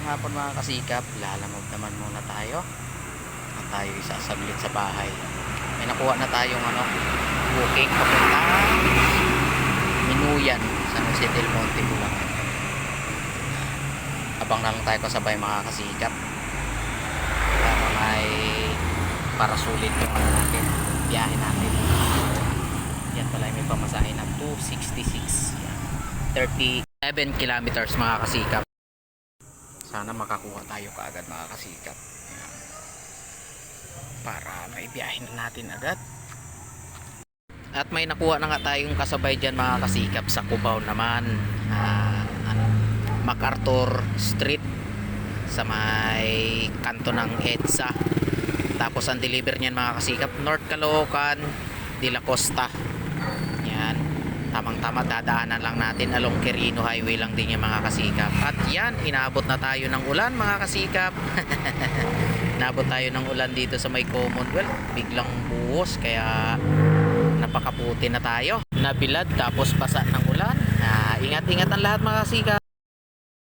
Magandang hapon mga kasikap. Lalamog naman muna tayo. At tayo isasaglit sa bahay. May nakuha na tayong booking papuntang Minuyan, San Jose del Monte, Bulacan. Abang na lang tayo kasabay mga kasikap. Para may para sulit yung natin, biyahe natin. Yan pala may pamasahe na 266. 37 kilometers mga kasikap. Sana makakuha tayo kaagad mga kasikap. Ayan. Para maibiyahin na natin agad. At may nakuha na nga tayong kasabay dyan mga kasikap sa Cubao naman. MacArthur Street sa may kanto ng EDSA. Tapos ang deliver niyan mga kasikap, North Caloocan de la Costa. Yan, tamang-tama dadaanan lang natin along Quirino Highway lang din yung mga kasikap. At yan, inabot na tayo ng ulan mga kasikap. Inabot tayo ng ulan dito sa may Commonwealth. Biglang buhos kaya napakaputi na tayo. Nabilad tapos basa ng ulan. Ingat-ingat ang lahat mga kasikap.